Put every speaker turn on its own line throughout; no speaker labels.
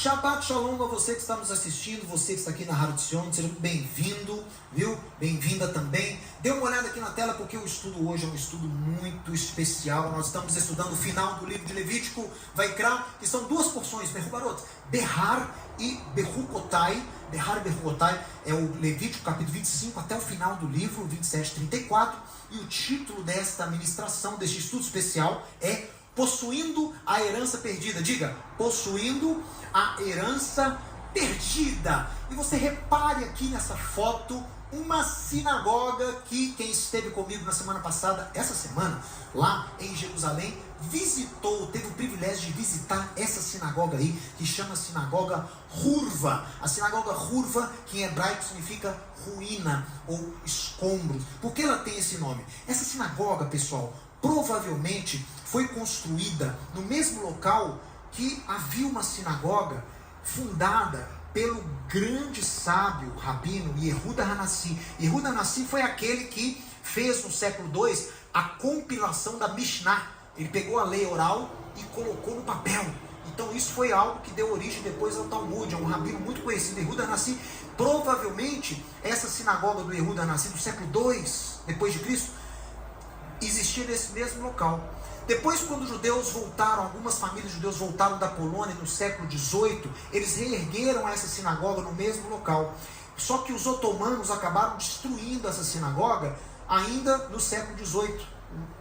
Shabbat Shalom a você que está nos assistindo, você que está aqui na Rádio Sion, seja bem-vindo, viu? Bem-vinda também. Dê uma olhada aqui na tela porque o estudo hoje é um estudo muito especial. Nós estamos estudando o final do livro de Levítico, Vaikra, que são duas porções, Behubarot, Behar e Behukotai. Behar e Behukotai é o Levítico capítulo 25 até o final do livro, 27 e 34. E o título desta ministração, deste estudo especial é Possuindo a Herança Perdida. Diga, possuindo a herança perdida. E você repare aqui nessa foto uma sinagoga que quem esteve comigo na semana passada, essa semana, lá em Jerusalém, visitou, teve o privilégio de visitar essa sinagoga aí, que chama Sinagoga Hurva. A Sinagoga Hurva, que em hebraico significa ruína ou escombros. Por que ela tem esse nome? Essa sinagoga, pessoal, provavelmente foi construída no mesmo local que havia uma sinagoga fundada pelo grande sábio rabino Yehuda Hanassi. Yehuda Hanassi foi aquele que fez no século II a compilação da Mishnah. Ele pegou a lei oral e colocou no papel. Então isso foi algo que deu origem depois ao Talmud. É um rabino muito conhecido, Yehuda Hanassi. Provavelmente essa sinagoga do Yehuda Hanassi do século II depois de Cristo existia nesse mesmo local. Depois, quando os judeus voltaram, algumas famílias judeus voltaram da Polônia no século XVIII, eles reergueram essa sinagoga no mesmo local. Só que os otomanos acabaram destruindo essa sinagoga ainda no século XVIII.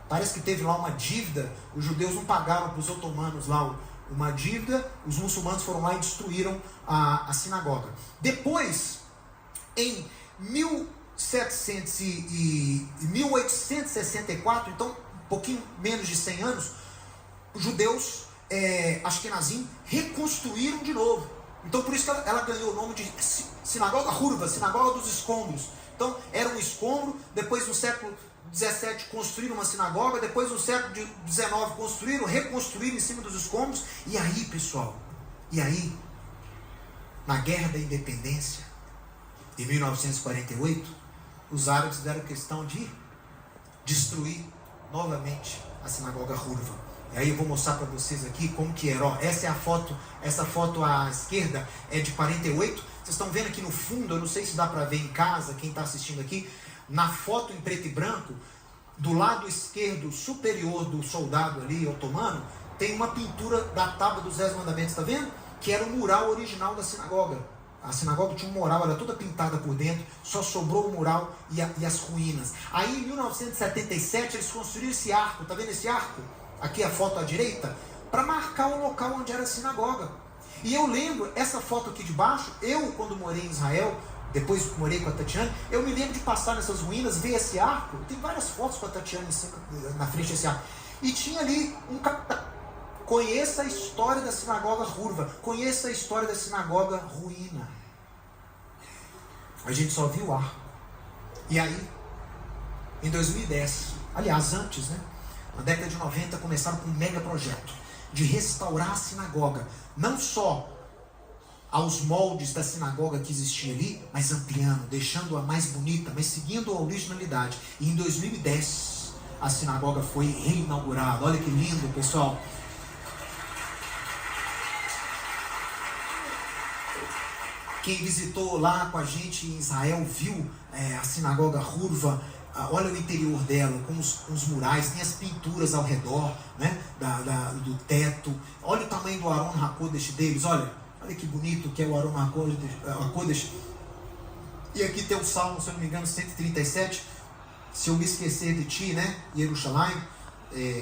Parece que teve lá uma dívida, os judeus não pagaram para os otomanos lá uma dívida, os muçulmanos foram lá e destruíram a sinagoga. Depois, em 1864, então um pouquinho menos de 100 anos, os judeus Ashkenazim reconstruíram de novo. Então por isso que ela ganhou o nome de Sinagoga Hurva, Sinagoga dos Escombros. Então era um escombro, depois no século XVII construíram uma sinagoga, depois no século XIX reconstruíram em cima dos escombros. E aí, pessoal, na Guerra da Independência, em 1948, os árabes deram questão de destruir novamente a sinagoga Hurva. E aí eu vou mostrar para vocês aqui como que era. Ó, essa foto à esquerda é de 48. Vocês estão vendo aqui no fundo, eu não sei se dá para ver em casa, quem está assistindo aqui, na foto em preto e branco, do lado esquerdo superior do soldado ali, otomano, tem uma pintura da Tábua dos 10 Mandamentos, está vendo? Que era o mural original da sinagoga. A sinagoga tinha um mural, era toda pintada por dentro, só sobrou o mural e as ruínas. Aí em 1977 eles construíram esse arco, tá vendo esse arco? Aqui a foto à direita, para marcar o local onde era a sinagoga. E eu lembro, essa foto aqui de baixo, eu quando morei em Israel, depois morei com a Tatiana, eu me lembro de passar nessas ruínas, ver esse arco, tem várias fotos com a Tatiana na frente desse arco, e tinha ali um capitão. Conheça a história da sinagoga Hurva, conheça a história da sinagoga ruína. A gente só viu o arco. E aí, em 2010, aliás, antes, na década de 90, começaram com um mega projeto de restaurar a sinagoga, não só aos moldes da sinagoga que existia ali, mas ampliando, deixando-a mais bonita, mas seguindo a originalidade. E em 2010, a sinagoga foi reinaugurada. Olha que lindo, pessoal. Quem visitou lá com a gente em Israel viu a sinagoga Hurva. Olha o interior dela, com os murais, tem as pinturas ao redor, do teto. Olha o tamanho do Aron HaKodesh deles, olha que bonito que é o Aron HaKodesh. E aqui tem o Salmo, se eu não me engano, 137. Se eu me esquecer de ti, Yerushalayim,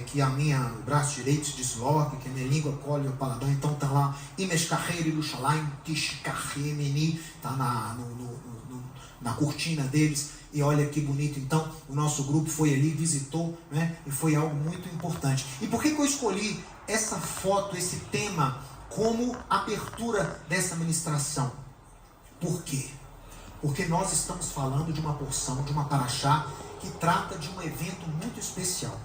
que o braço direito se desloca, que a minha língua colhe o paladar, então está lá, Imeshkaher Yerushalayim, Tishkahemeni, está na cortina deles, e olha que bonito. Então o nosso grupo foi ali, visitou, e foi algo muito importante. E por que eu escolhi essa foto, esse tema, como abertura dessa ministração? Por quê? Porque nós estamos falando de uma porção, de uma paraxá, que trata de um evento muito especial.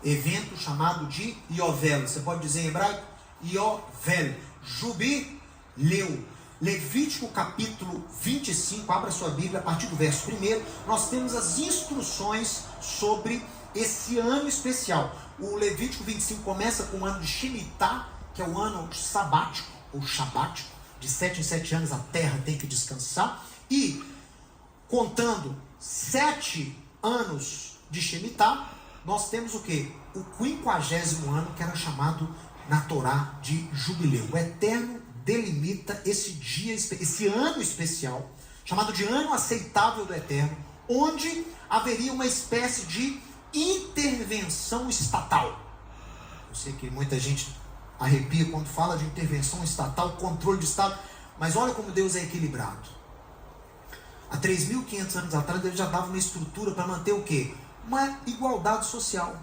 Evento chamado de Yovel. Você pode dizer em hebraico? Yovel. Jubileu. Levítico capítulo 25, abra sua Bíblia, a partir do verso 1, nós temos as instruções sobre esse ano especial. O Levítico 25 começa com o ano de Shemitah, que é o ano sabático, ou shabático, De 7 em 7 anos a terra tem que descansar. E contando 7 anos de Shemitah, nós temos o quê? O 50º ano, que era chamado na Torá de jubileu. O Eterno delimita esse dia, esse ano especial, chamado de ano aceitável do Eterno, onde haveria uma espécie de intervenção estatal. Eu sei que muita gente arrepia quando fala de intervenção estatal, controle de Estado, mas olha como Deus é equilibrado. Há 3.500 anos atrás, Deus já dava uma estrutura para manter o quê? Uma igualdade social.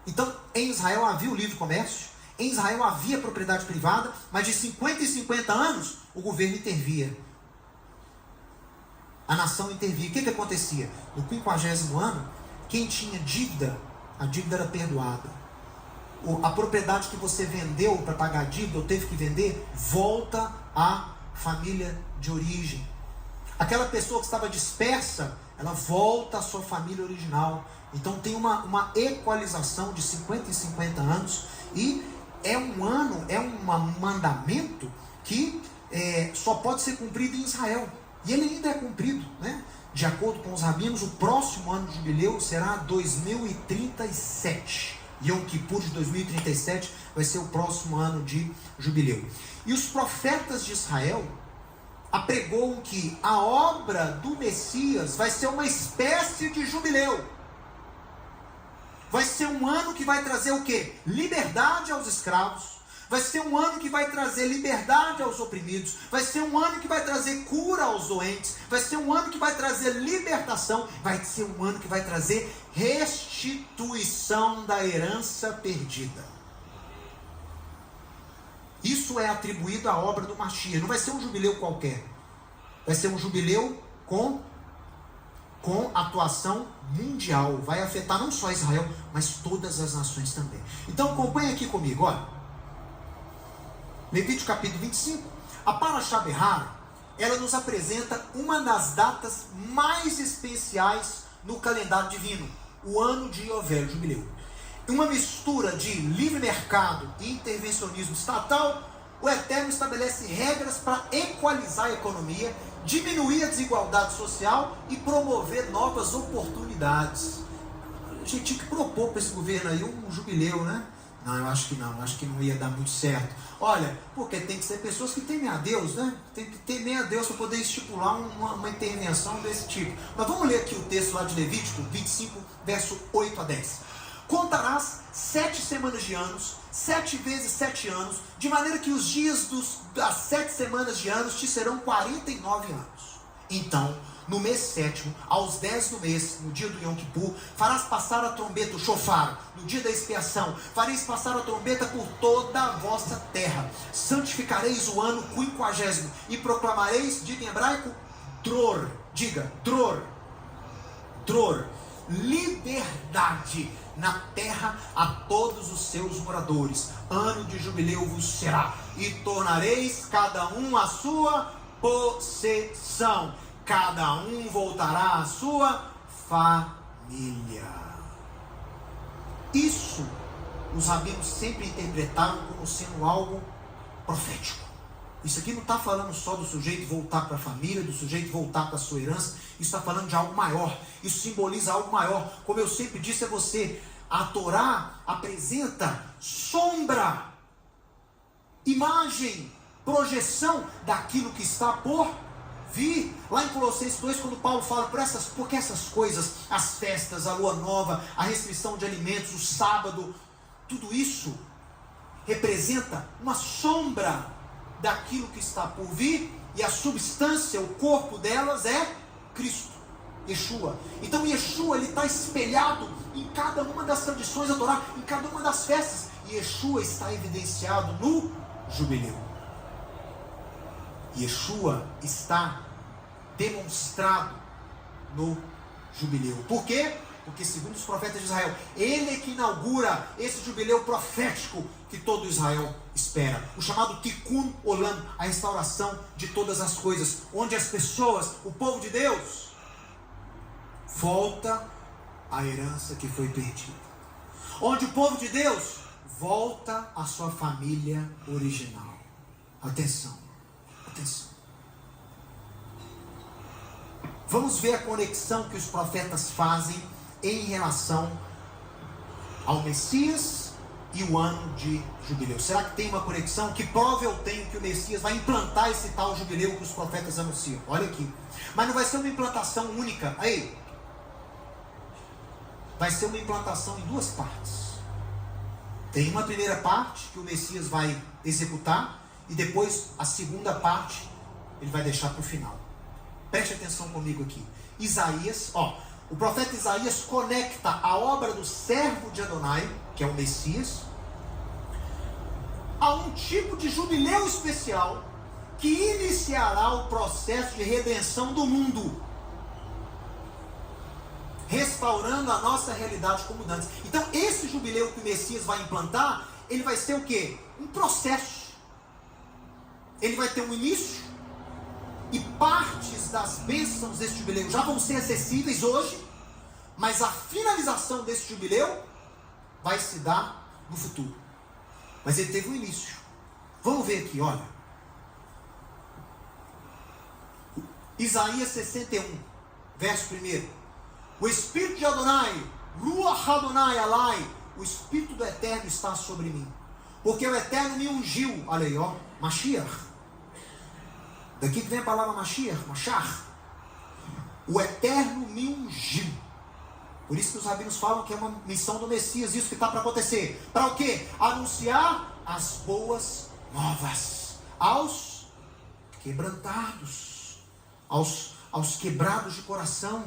Então, em Israel havia o livre comércio, em Israel havia propriedade privada, mas de 50 em 50 anos, o governo intervia. A nação intervia. O que acontecia? No 50º ano, quem tinha dívida, a dívida era perdoada. A propriedade que você vendeu para pagar a dívida, ou teve que vender, volta à família de origem. Aquela pessoa que estava dispersa, ela volta à sua família original. Então tem uma equalização de 50 em 50 anos. E é um mandamento que só pode ser cumprido em Israel. E ele ainda é cumprido, né? De acordo com os rabinos, o próximo ano de jubileu será 2037. Yom Kippur de 2037 vai ser o próximo ano de jubileu. E os profetas de Israel apregoam que a obra do Messias vai ser uma espécie de jubileu. Vai ser um ano que vai trazer o quê? Liberdade aos escravos. Vai ser um ano que vai trazer liberdade aos oprimidos. Vai ser um ano que vai trazer cura aos doentes. Vai ser um ano que vai trazer libertação. Vai ser um ano que vai trazer restituição da herança perdida. Isso é atribuído à obra do Mashiach. Não vai ser um jubileu qualquer. Vai ser um jubileu com atuação mundial. Vai afetar não só Israel, mas todas as nações também. Então acompanhe aqui comigo, olha. Levítico capítulo 25. A Parashá Behar, ela nos apresenta uma das datas mais especiais no calendário divino. O ano de Yovel, jubileu. Uma mistura de livre mercado e intervencionismo estatal, o Eterno estabelece regras para equalizar a economia, diminuir a desigualdade social e promover novas oportunidades. A gente tinha que propor para esse governo aí um jubileu, né? Não, eu acho que não ia dar muito certo. Olha, porque tem que ser pessoas que temem a Deus, né? Tem que temer a Deus para poder estipular uma intervenção desse tipo. Mas vamos ler aqui o texto lá de Levítico 25, verso 8 a 10. Contarás 7 semanas de anos, 7 vezes 7 anos, de maneira que os dias das 7 semanas de anos te serão 49 anos. Então, no mês 7º, aos 10 do mês, no dia do Yom Kippur, farás passar a trombeta, o shofar, no dia da expiação. Fareis passar a trombeta por toda a vossa terra. Santificareis o ano 50º e proclamareis, diga em hebraico, dror. Diga, dror. Dror. Liberdade na terra a todos os seus moradores. Ano de jubileu vos será. E tornareis cada um a sua possessão. Cada um voltará à sua família. Isso os rabinos sempre interpretaram como sendo algo profético. Isso aqui não está falando só do sujeito voltar para a família, do sujeito voltar para a sua herança. Isso está falando de algo maior. Isso simboliza algo maior. Como eu sempre disse a você, a Torá apresenta sombra, imagem, projeção daquilo que está por vir. Lá em Colossenses 2, quando Paulo fala porque essas coisas, as festas, a lua nova, a restrição de alimentos, o sábado, tudo isso representa uma sombra daquilo que está por vir, e a substância, o corpo delas é Cristo, Yeshua. Então Yeshua, ele está espelhado em cada uma das tradições da Torá, em cada uma das festas, e Yeshua está evidenciado no jubileu. Yeshua está demonstrado no jubileu. Por quê? Porque segundo os profetas de Israel, ele é que inaugura esse jubileu profético que todo Israel espera. O chamado Tikkun Olam, a restauração de todas as coisas, onde as pessoas, o povo de Deus, volta à herança que foi perdida. Onde o povo de Deus volta à sua família original. Atenção. Atenção. Vamos ver a conexão que os profetas fazem em relação ao Messias e o ano de jubileu. Será que tem uma conexão? Que prova eu tenho que o Messias vai implantar esse tal jubileu que os profetas anunciam? Olha aqui. Mas não vai ser uma implantação única. Aí. Vai ser uma implantação em duas partes. Tem uma primeira parte que o Messias vai executar. E depois a segunda parte ele vai deixar para o final. Preste atenção comigo aqui. Isaías, o profeta Isaías conecta a obra do servo de Adonai, que é o Messias, a um tipo de jubileu especial que iniciará o processo de redenção do mundo, restaurando a nossa realidade como dantes. Então esse jubileu que o Messias vai implantar, ele vai ser o quê? Um processo. Ele vai ter um início, e partes das bênçãos desse jubileu já vão ser acessíveis hoje, mas a finalização desse jubileu vai se dar no futuro. Mas ele teve um início. Vamos ver aqui, olha. Isaías 61, verso 1. O Espírito de Adonai, Ruach Adonai Alai, o Espírito do Eterno está sobre mim. Porque o Eterno me ungiu, olha aí, Mashiach. Daqui que vem a palavra Mashiach, Machar. O Eterno me ungiu. Por isso que os rabinos falam que é uma missão do Messias, isso que está para acontecer. Para o quê? Anunciar as boas novas aos quebrantados, aos quebrados de coração,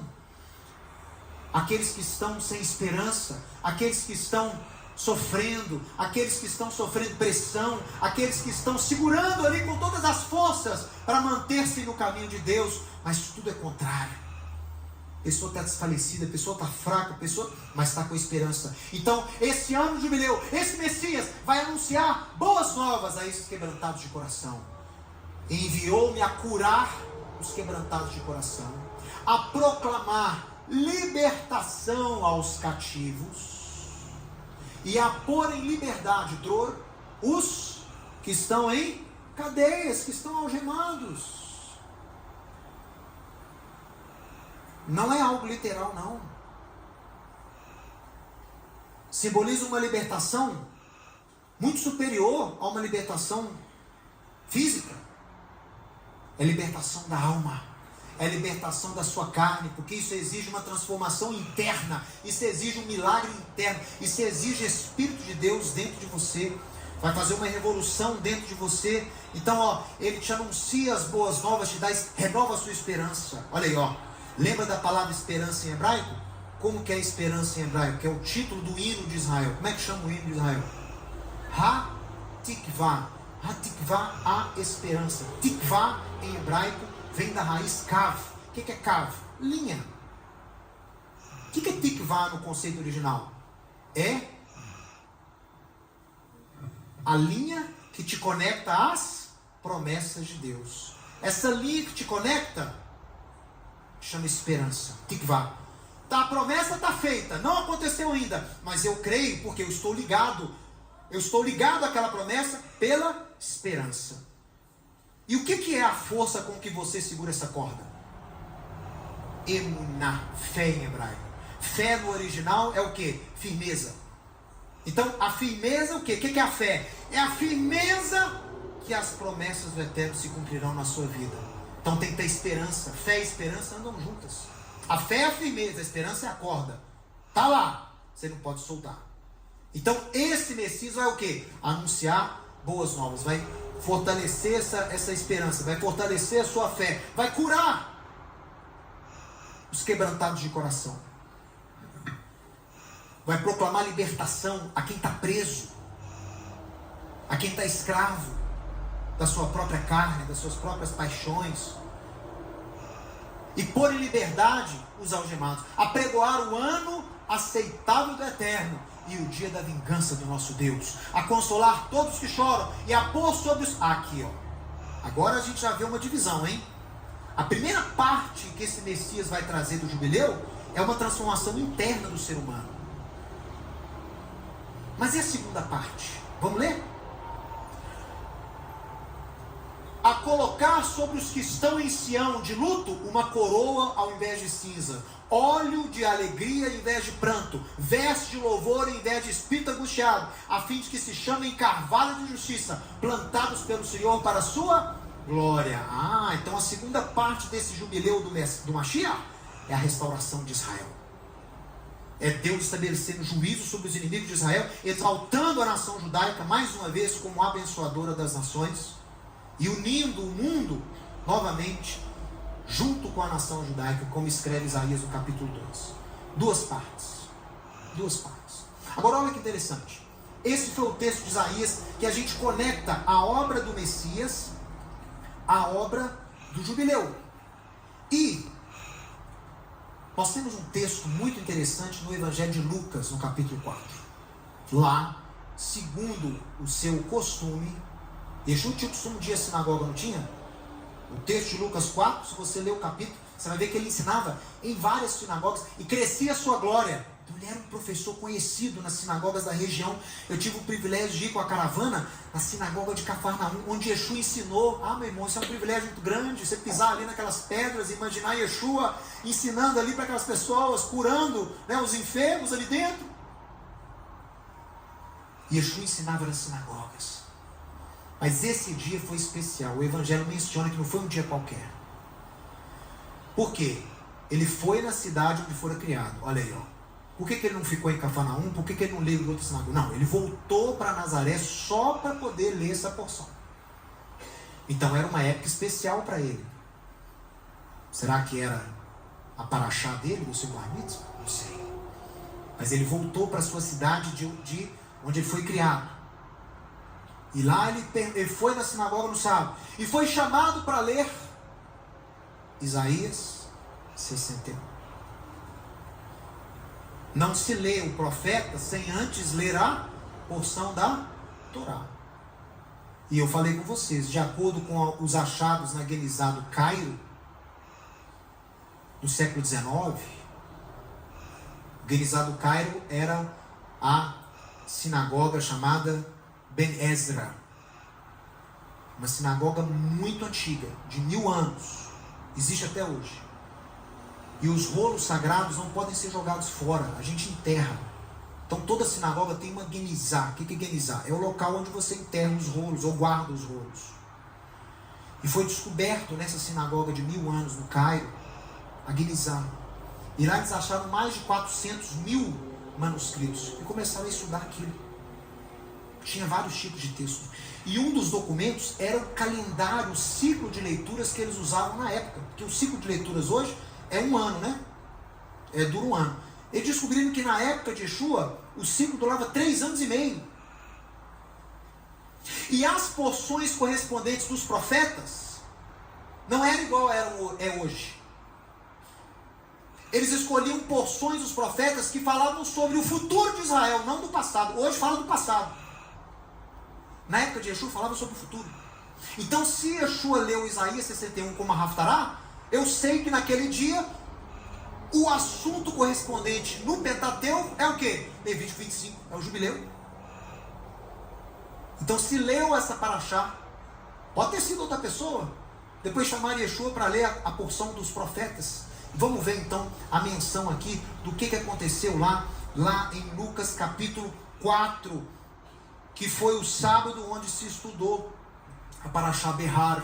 aqueles que estão sem esperança, aqueles que estão sofrendo, aqueles que estão sofrendo pressão, aqueles que estão segurando ali com todas as forças para manter-se no caminho de Deus, mas tudo é contrário. A pessoa está desfalecida, a pessoa está fraca, mas está com esperança. Então, esse ano de jubileu, esse Messias vai anunciar boas novas a esses quebrantados de coração. Enviou-me a curar os quebrantados de coração, a proclamar libertação aos cativos e a pôr em liberdade, Dror, os que estão em cadeias, que estão algemados. Não é algo literal, não. Simboliza uma libertação muito superior a uma libertação física. É libertação da alma. É libertação da sua carne, porque isso exige uma transformação interna, isso exige um milagre interno, isso exige Espírito de Deus dentro de você, vai fazer uma revolução dentro de você. Então, ele te anuncia as boas novas, renova a sua esperança. Olha aí, lembra da palavra esperança em hebraico? Como que é esperança em hebraico? Que é o título do hino de Israel. Como é que chama o hino de Israel? Ha-tikvah. Ha-tikvah, a esperança. Tikvah em hebraico vem da raiz kav. O que é kav? Linha. O que é tikvah no conceito original? É a linha que te conecta às promessas de Deus. Essa linha que te conecta chama esperança. Tikvah. A promessa está feita, não aconteceu ainda, mas eu creio porque eu estou ligado àquela promessa pela esperança. E o que é a força com que você segura essa corda? Emuná, fé em hebraico. Fé no original é o que? Firmeza. Então a firmeza, o que? O que é a fé? É a firmeza que as promessas do Eterno se cumprirão na sua vida. Então tem que ter esperança. Fé e esperança andam juntas. A fé é a firmeza, a esperança é a corda. Está lá, você não pode soltar. Então esse Messias vai o que? Anunciar boas novas, vai fortalecer essa esperança, vai fortalecer a sua fé, vai curar os quebrantados de coração, vai proclamar libertação a quem está preso, a quem está escravo da sua própria carne, das suas próprias paixões, e pôr em liberdade os algemados, apregoar o ano aceitável do Eterno e o dia da vingança do nosso Deus, a consolar todos que choram e a pôr sobre os... Aqui, agora a gente já vê uma divisão, hein? A primeira parte que esse Messias vai trazer do jubileu é uma transformação interna do ser humano. Mas e a segunda parte? Vamos ler? a colocar sobre os que estão em Sião de luto uma coroa ao invés de cinza, óleo de alegria em vez de pranto, veste de louvor em vez de espírito angustiado, a fim de que se chamem carvalho de justiça, plantados pelo Senhor para a sua glória. Então a segunda parte desse jubileu do Mashiach é a restauração de Israel. É Deus estabelecendo juízo sobre os inimigos de Israel, exaltando a nação judaica mais uma vez como abençoadora das nações e unindo o mundo novamente junto com a nação judaica, como escreve Isaías no capítulo 2. Duas partes. Agora olha que interessante. Esse foi o texto de Isaías que a gente conecta a obra do Messias à obra do jubileu. E nós temos um texto muito interessante no Evangelho de Lucas, no capítulo 4. Lá, segundo o seu costume, Yeshua tinha o costume de ir à sinagoga, não tinha? O texto de Lucas 4, se você ler o capítulo, você vai ver que ele ensinava em várias sinagogas e crescia a sua glória. Então ele era um professor conhecido nas sinagogas da região. Eu tive o privilégio de ir com a caravana na sinagoga de Cafarnaum, onde Yeshua ensinou. Meu irmão, isso é um privilégio muito grande. Você pisar ali naquelas pedras e imaginar Yeshua ensinando ali para aquelas pessoas, curando, né, os enfermos ali dentro. Yeshua ensinava nas sinagogas. Mas esse dia foi especial. O Evangelho menciona que não foi um dia qualquer. Por quê? Ele foi na cidade onde fora criado. Olha aí, ó. Por que ele não ficou em Cafarnaum? Por que ele não leu em outra sinagoga? Não, ele voltou para Nazaré só para poder ler essa porção. Então era uma época especial para ele. Será que era a paraxá dele, do seu bar mitzvah? Não sei. Mas ele voltou para a sua cidade de onde ele foi criado. E lá ele foi na sinagoga no sábado. E foi chamado para ler Isaías 61. Não se lê o profeta sem antes ler a porção da Torá. E eu falei com vocês, de acordo com os achados na Guenizá do Cairo, no século XIX, Guenizá do Cairo era a sinagoga chamada Ben Ezra. Uma sinagoga muito antiga, de 1000 anos. Existe até hoje. E os rolos sagrados não podem ser jogados fora, a gente enterra. Então toda sinagoga tem uma guenizá. O que é guenizá? É o local onde você enterra os rolos, ou guarda os rolos. E foi descoberto nessa sinagoga de 1000 anos no Cairo, a guenizá. E lá eles acharam mais de 400.000 manuscritos. E começaram a estudar aquilo. Tinha vários tipos de texto. E um dos documentos era o calendário, o ciclo de leituras que eles usavam na época. Porque o ciclo de leituras hoje é 1 ano, né? Dura 1 ano. Eles descobriram que na época de Yeshua, o ciclo durava 3 anos e meio. E as porções correspondentes dos profetas não eram igual é hoje. Eles escolhiam porções dos profetas que falavam sobre o futuro de Israel, não do passado. Hoje fala do passado. Na época de Yeshua falava sobre o futuro. Então se Yeshua leu Isaías 61 como a Haftará, eu sei que naquele dia o assunto correspondente no Pentateuco é o quê? Levítico 25, é o jubileu. Então se leu essa paraxá, pode ter sido outra pessoa, depois chamaram Yeshua para ler a porção dos profetas. Vamos ver então a menção aqui do que aconteceu lá em Lucas capítulo 4, que foi o sábado onde se estudou a paraxá Behar.